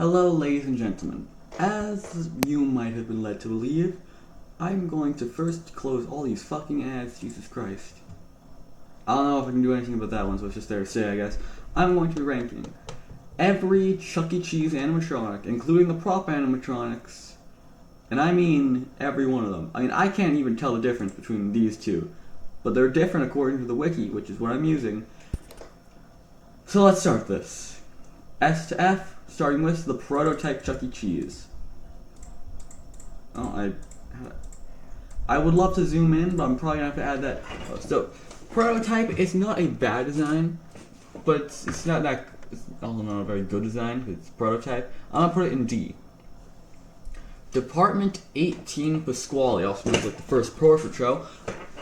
Hello, ladies and gentlemen. As you might have been led to believe, I'm going to first close all these fucking ads, Jesus Christ. I don't know if I can do anything about that one, so it's just there to say, I guess. I'm going to be ranking every Chuck E. Cheese animatronic, including the prop animatronics, and I mean every one of them. I mean, I can't even tell the difference between these two, but they're different according to the wiki, which is what I'm using. So let's start this. S to F, starting with the prototype Chuck E. Cheese. Oh, I would love to zoom in, but I'm probably gonna have to add that. So, prototype is not a bad design, but it's not that. It's also not a very good design. It's prototype. I'm gonna put it in D. Department 18 Pasquale, also was like the first portrait show.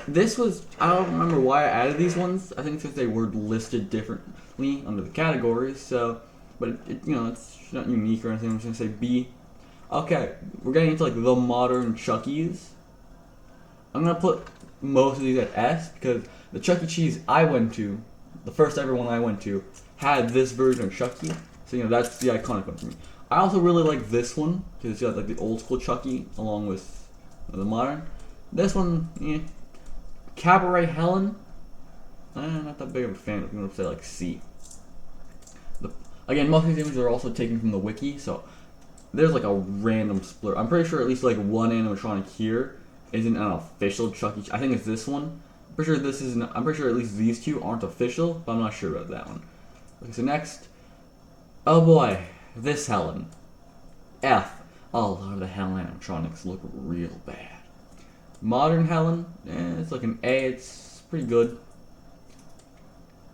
This was, I don't remember why I added these ones. I think since they were listed differently under the categories, so. But it's not unique or anything. I'm just gonna say B. Okay, we're getting into like the modern Chuckies. I'm gonna put most of these at S because the Chuck E. Cheese I went to, the first ever one I went to, had this version of Chucky. So that's the iconic one for me. I also really like this one because it's got like the old school Chucky along with the modern. This one, Cabaret Helen. I'm not that big of a fan. I'm gonna say like C. Again, most of these images are also taken from the wiki, so there's like a random split. I'm pretty sure at least like one animatronic here isn't an official Chuck E. Cheese. I think it's this one. I'm pretty sure at least these two aren't official, but I'm not sure about that one. Okay, so next, oh boy, this Helen, F. Oh, a lot of the Helen animatronics look real bad. Modern Helen, it's like an A. It's pretty good.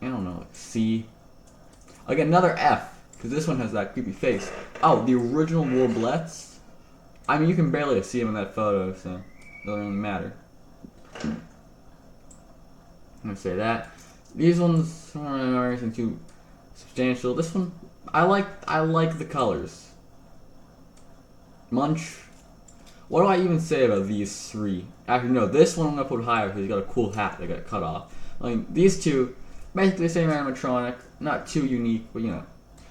I don't know, like C. Again, another F, because this one has that creepy face. Oh, the original Warblettes. I mean, you can barely see him in that photo, so it doesn't really matter. I'm gonna say that. These ones aren't anything too substantial. This one, I like the colors. Munch. What do I even say about these three? Actually, no, this one I'm gonna put higher because he's got a cool hat that got cut off. I mean, these two, basically the same animatronic, not too unique, but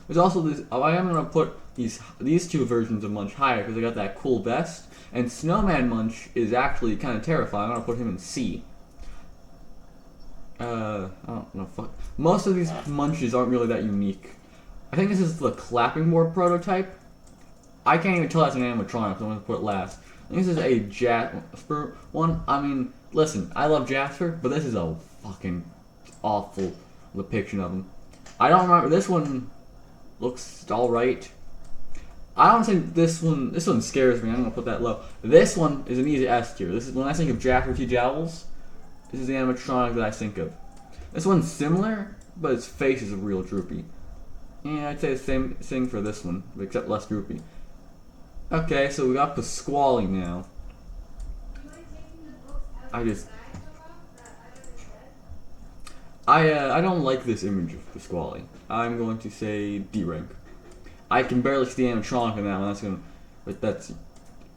There's also this. I am gonna put these two versions of Munch higher because they got that cool vest. And Snowman Munch is actually kind of terrifying. I'm gonna put him in C. I don't know. Fuck. Most of these Munches aren't really that unique. I think this is the clapping board prototype. I can't even tell that's an animatronic, so I'm gonna put it last. I think this is a Jasper one. I mean, listen, I love Jasper, but this is a fucking awful depiction of him. I don't remember. This one looks alright. I don't think this one scares me. I'm gonna put that low. This one is an easy S tier. This is when I think of Jasper T. Jowls. This is the animatronic that I think of. This one's similar, but its face is real droopy. Yeah, I'd say the same thing for this one, except less droopy. Okay, so we got Pasquale now. I don't like this image of Pasquale. I'm going to say D rank. I can barely see the animatronic in that one. That's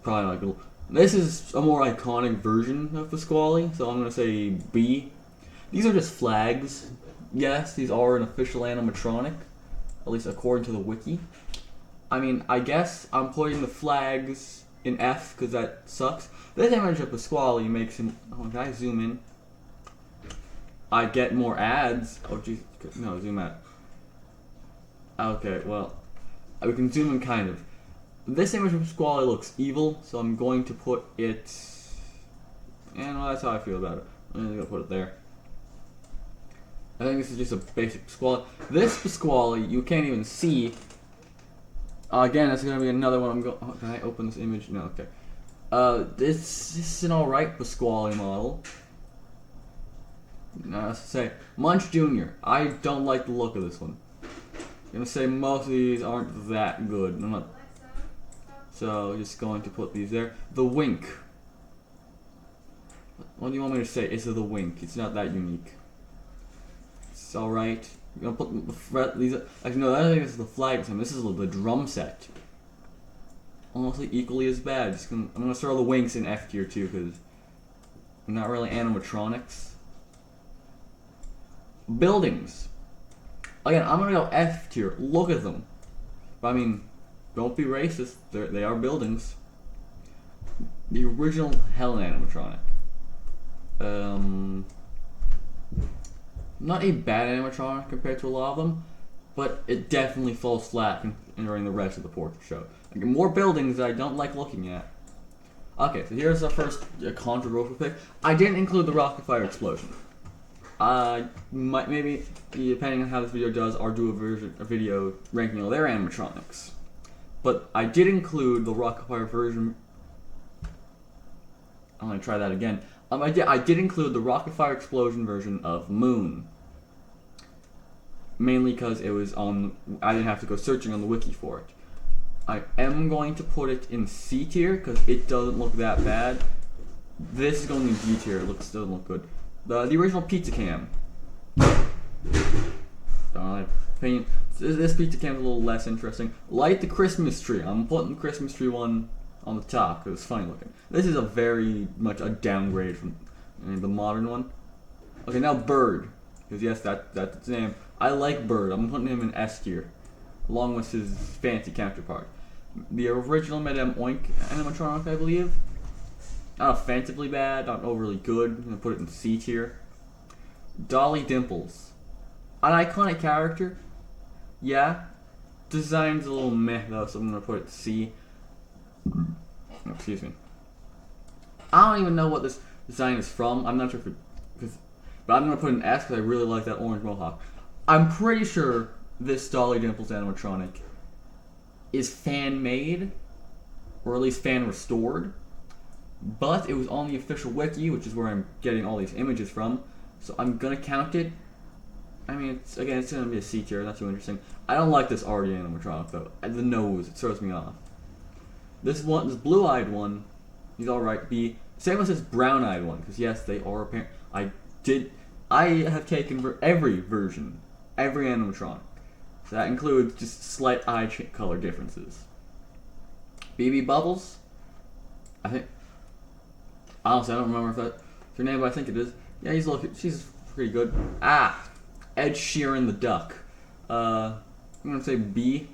probably not good. This is a more iconic version of Pasquale, so I'm gonna say B. These are just flags. Yes, these are an official animatronic, at least according to the wiki. I mean, I guess I'm putting the flags in F because that sucks. This image of Pasquale makes him. Oh, can I zoom in? I get more ads. Oh, jeez. No, zoom out. Okay, well, we can zoom in kind of. This image of Pasquale looks evil, so I'm going to put it. And well, that's how I feel about it. I'm just gonna put it there. I think this is just a basic Pasquale. This Pasquale, you can't even see. Again, it's gonna be another one. Can I open this image? No, okay. This is an alright Pasquale model. Let's say Munch Jr. I don't like the look of this one. I'm gonna say most of these aren't that good. So just going to put these there. The Wink. What do you want me to say? It's the Wink. It's not that unique. It's alright. I'm gonna put these. Actually, no, I don't think this is the flag. This is the drum set. Almost equally as bad. I'm gonna throw the Winks in F tier too because they're not really animatronics. Buildings. Again, I'm gonna go F tier. Look at them. But I mean, don't be racist. They are buildings. The original Helen animatronic. Not a bad animatronic compared to a lot of them, but it definitely falls flat during the rest of the portrait show. Like, more buildings that I don't like looking at. Okay, so here's our first controversial pick. I didn't include the rocket fire explosion. Maybe, depending on how this video does, I'll do a video ranking all their animatronics. But I did include the rocket fire version. I'm gonna try that again. I did include the rocket fire explosion version of Moon. Mainly because it was on. I didn't have to go searching on the wiki for it. I am going to put it in C tier because it doesn't look that bad. This is going in D tier. It doesn't look good. The original pizza cam. This pizza cam is a little less interesting. Light the Christmas tree. I'm putting the Christmas tree one on the top because it's funny looking. This is a very much a downgrade from the modern one. Okay, now Bird. Because yes, that's its name. I like Bird. I'm putting him in S tier, along with his fancy counterpart. The original Madame Oink animatronic, I believe. Not offensively bad, not overly good. I'm gonna put it in C tier. Dolly Dimples. An iconic character. Yeah. Design's a little meh though, so I'm gonna put it C. Oh, excuse me. I don't even know what this design is from. I'm not sure but I'm gonna put an S because I really like that orange mohawk. I'm pretty sure this Dolly Dimples animatronic is fan made, or at least fan restored. But it was on the official wiki, which is where I'm getting all these images from. So I'm gonna count it. I mean, it's gonna be a C tier. Not too interesting. I don't like this already animatronic though. The nose, it throws me off. This blue-eyed one, he's all right. Same as this brown-eyed one, because yes, they are apparent. I have taken every version, every animatronic. So that includes just slight eye color differences. BB Bubbles, honestly, I don't remember if that's her name, but I think it is. Yeah, she's pretty good. Ed Sheeran the Duck. I'm gonna say B.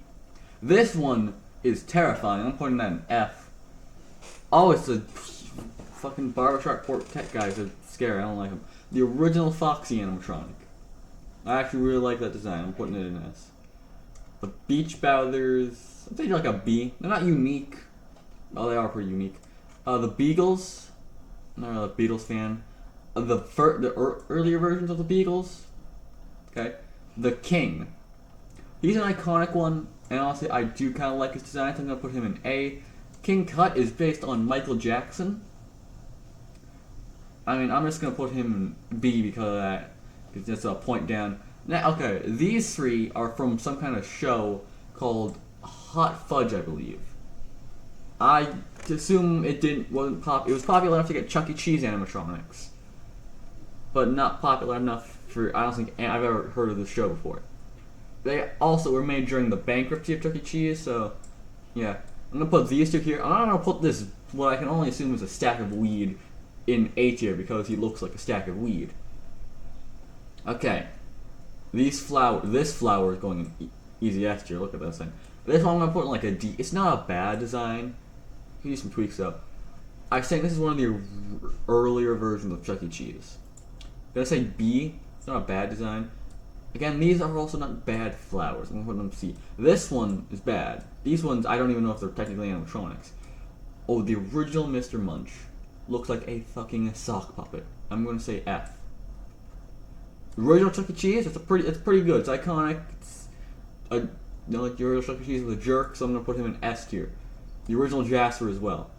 This one is terrifying. I'm putting that in F. Oh, it's a fucking barbershop quartet guys are scary. I don't like them. The original Foxy animatronic. I actually really like that design. I'm putting it in S. The Beach Bowthers, I'd say like a B. They're not unique. Oh, they are pretty unique. The Beagles. I'm not really a Beatles fan. The earlier versions of the Beagles. Okay. The King. He's an iconic one, and honestly, I do kind of like his design, so I'm going to put him in A. King Tut is based on Michael Jackson. I mean, I'm just going to put him in B because of that. Because that's a point down. Now, okay, these three are from some kind of show called Hot Fudge, I believe. I assume it wasn't popular. It was popular enough to get Chuck E. Cheese animatronics, but not popular enough for. I don't think I've ever heard of this show before. They also were made during the bankruptcy of Chuck E. Cheese, so yeah. I'm gonna put these two here. I'm gonna put this, what I can only assume is a stack of weed, in A tier because he looks like a stack of weed. Okay. This flower is going in easy S tier. Look at this thing. This one I'm gonna put in like a D. It's not a bad design. You can do some tweaks though. I think this is one of the earlier versions of Chuck E. Cheese. I'm gonna say B. It's not a bad design. Again, these are also not bad flowers. I'm gonna put them in C. This one is bad. These ones I don't even know if they're technically animatronics. Oh, the original Mr. Munch looks like a fucking sock puppet. I'm gonna say F. The original Chuck E. Cheese, it's pretty good. It's iconic. It's like the original Chuck E. Cheese was a jerk, so I'm gonna put him in S tier. The original Jasper as well.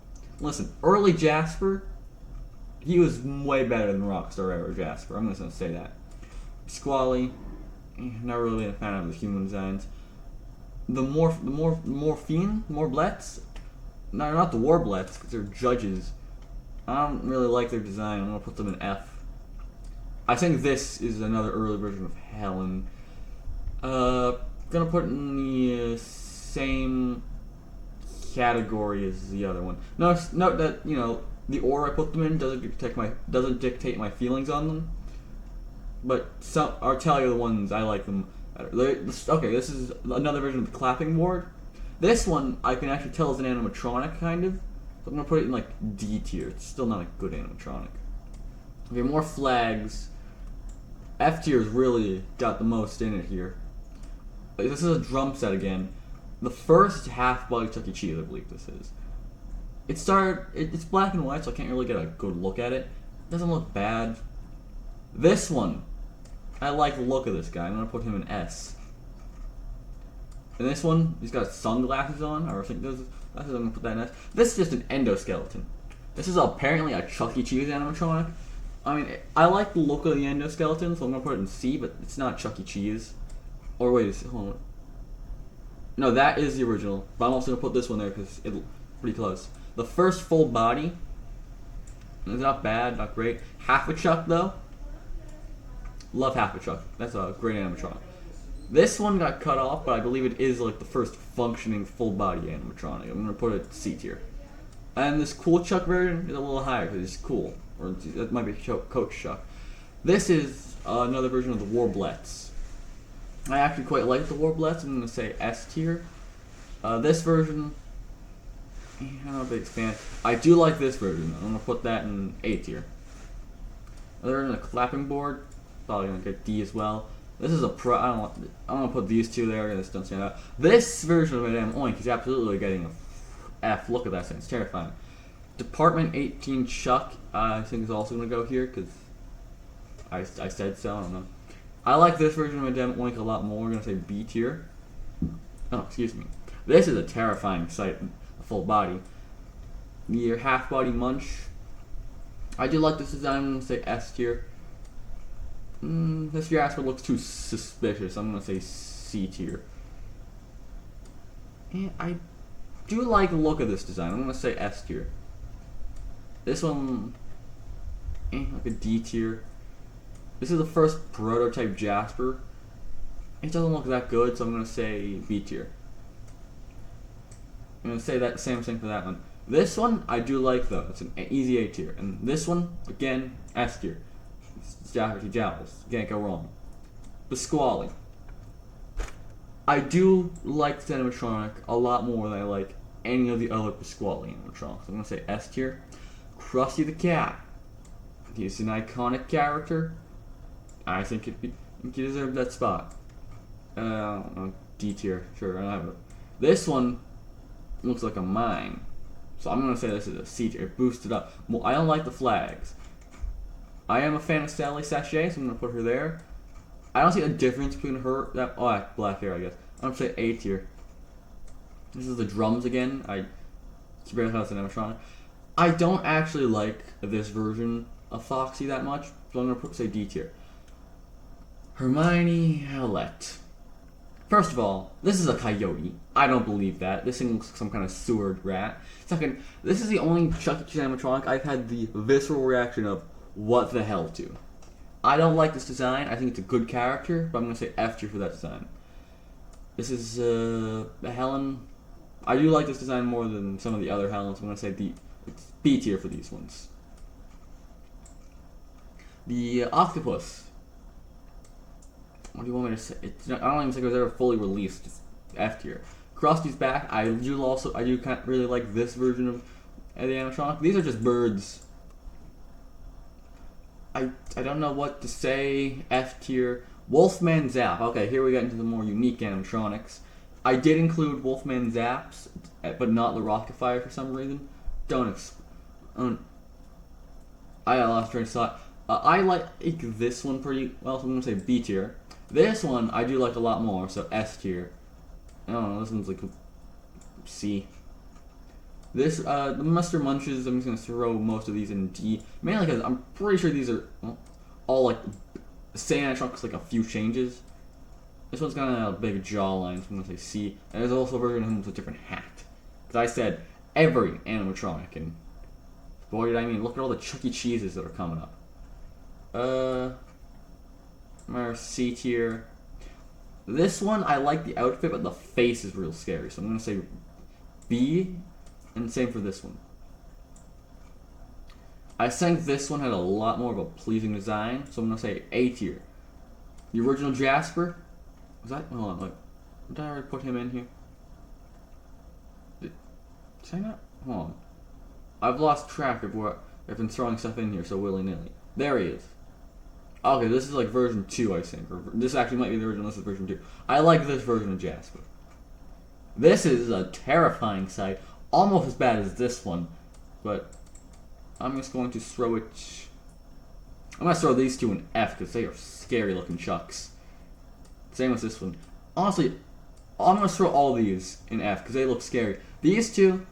Listen, early Jasper, he was way better than Rockstar era Jasper. I'm just gonna say that. Squally, not really a fan of the human designs. The Morblets, no, not the Warblets, because they're judges. I don't really like their design. I'm gonna put them in F. I think this is another early version of Helen. Gonna put it in the same category as the other one. Note that the order I put them in doesn't dictate my feelings on them. But I'll tell you the ones I like them better. Okay, this is another version of the clapping board. This one I can actually tell is an animatronic kind of. So I'm gonna put it in like D tier. It's still not a good animatronic. Okay, more flags. F tier's really got the most in it here. This is a drum set again. The first half-body Chuck E. Cheese, I believe this is. It's black and white, so I can't really get a good look at it. It doesn't look bad. This one, I like the look of this guy. I'm gonna put him in S. And this one, he's got sunglasses on. I think those glasses. I'm gonna put that in S. This is just an endoskeleton. This is apparently a Chuck E. Cheese animatronic. I mean, I like the look of the endoskeleton, so I'm gonna put it in C. But it's not Chuck E. Cheese. Or wait, hold on. No, that is the original. But I'm also gonna put this one there because it's pretty close. The first full body. It's not bad, not great. Half a Chuck though. Love Half a Chuck. That's a great animatronic. This one got cut off, but I believe it is like the first functioning full body animatronic. I'm gonna put it C tier. And this cool Chuck version is a little higher because it's cool, or that might be Coach Chuck. This is another version of the Warblets. I actually quite like the Warblets. I'm gonna say S tier. This version, I don't know if they expand. I do like this version. I'm gonna put that in A tier. Other than the clapping board, probably gonna get D as well. This is a pro. I'm gonna put these two there. This don't stand out. This version of Madame Oink is absolutely getting a F. Look at that thing. It's terrifying. Department 18 Chuck, I think is also gonna go here because I said so. I don't know. I like this version of Madame Oink a lot more. We're gonna say B tier. Oh, excuse me. This is a terrifying sight. A full body. Your half body Munch. I do like this design. I'm gonna say S tier. This Jasper looks too suspicious. I'm gonna say C tier. And I do like the look of this design. I'm gonna say S tier. This one, like a D tier. This is the first prototype Jasper. It doesn't look that good, so I'm gonna say B tier. I'm gonna say that same thing for that one. This one I do like though. It's an easy A tier, and this one again S tier. Jasper Jowls. Can't go wrong. Pasquale. I do like the animatronic a lot more than I like any of the other Pasquale animatronics. I'm gonna say S tier. Krusty the Cat. He's an iconic character. I think he deserved that spot. I don't know, D tier. Sure, I don't have it. This one looks like a mine, so I'm gonna say this is a C tier. Boosted up. Well, I don't like the flags. I am a fan of Sally Sachet, so I'm gonna put her there. I don't see a difference between her. Black hair, I guess. I'm gonna say A tier. This is the drums again. It's barely how it's an animatronic. I don't actually like this version of Foxy that much, so I'm gonna say D tier. Hermione Howlett. First of all, this is a coyote. I don't believe that. This thing looks like some kind of sewer rat. Second, this is the only Chuck E. Cheese animatronic I've had the visceral reaction of, what the hell to. I don't like this design. I think it's a good character, but I'm going to say F tier for that design. This is Helen. I do like this design more than some of the other Helens. I'm going to say it's B tier for these ones. The Octopus. What do you want me to say? I don't even think it was ever fully released. It's F tier. Krusty's back. I do kind of really like this version of the animatronic. These are just birds. I don't know what to say. F tier. Wolfman Zap. Okay, here we get into the more unique animatronics. I did include Wolfman Zaps, but not the Rocket Fire for some reason. I lost train of thought. I like this one pretty well, so I'm gonna say B tier. This one I do like a lot more, so S tier. I don't know, this one's like C. This, the Mr. Munches, I'm just going to throw most of these in D. Mainly because I'm pretty sure these are all like the same animatronics, like a few changes. This one's got a big jawline, so I'm going to say C. And there's also a version of him with a different hat. Because I said every animatronic, and boy did I mean, look at all the Chuck E. Cheeses that are coming up. C tier. This one, I like the outfit, but the face is real scary, so I'm going to say B. And same for this one. I think this one had a lot more of a pleasing design, so I'm gonna say A tier. The original Jasper, was that? Hold on, did I already put him in here? I not? Hold on. I've lost track of where I've been throwing stuff in here so willy-nilly. There he is. Okay, this is like version 2, I think. Or this actually might be the original, this is version 2. I like this version of Jasper. This is a terrifying sight. Almost as bad as this one. But I'm just going to throw it... I'm going to throw these two in F because they are scary looking chucks. Same with this one. Honestly, I'm going to throw all these in F because they look scary. These two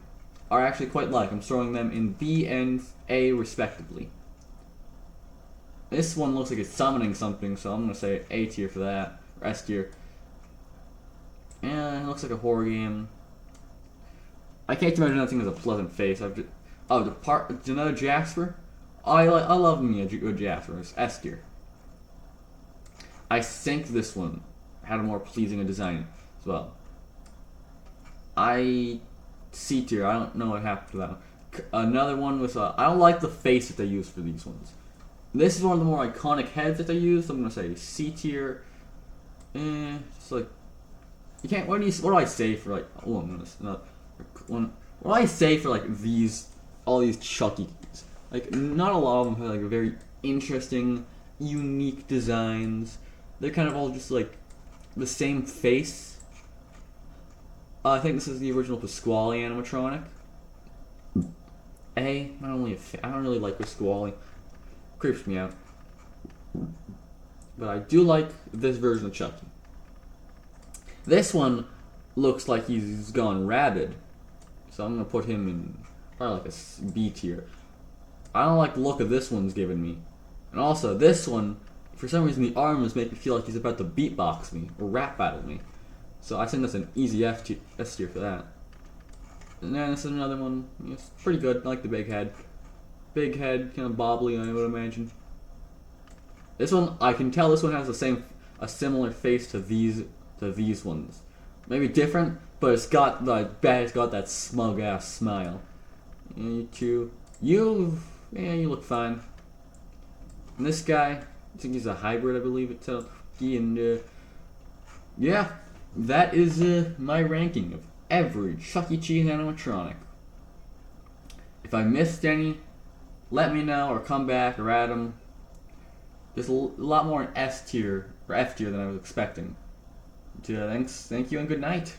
are actually quite like. I'm throwing them in B and A respectively. This one looks like it's summoning something, so I'm going to say A tier for that. Or S tier. And it looks like a horror game. I can't imagine that thing has a pleasant face. Another Jasper? I love me a good Jasper. It's S tier. I think this one had a more pleasing a design as well. C tier. I don't know what happened to that one. Another one was I don't like the face that they use for these ones. This is one of the more iconic heads that they use. So I'm gonna say C tier. It's like you can't. What do I say for like? Oh, I'm gonna what do I say for like all these Chuckies? Like not a lot of them have like very interesting, unique designs. They're kind of all just like the same face. I think this is the original Pasquale animatronic. I don't really like Pasquale. Creeps me out. But I do like this version of Chucky. This one looks like he's gone rabid. So I'm going to put him in probably like a B tier. I don't like the look of this one's given me. And also, this one, for some reason the arms make me feel like he's about to beatbox me or rap battle me. So I think that's an easy S tier for that. And then this is another one. It's pretty good. I like the big head. Big head, kind of bobbly, I would imagine. This one, I can tell this one has a similar face to these ones. Maybe different, but it's got that smug ass smile. And you look fine. And this guy, I think he's a hybrid, I believe it's yeah, that is my ranking of every Chuck E. Cheese animatronic. If I missed any, let me know or come back or add them. There's a lot more in S tier or F tier than I was expecting. Thank you and good night.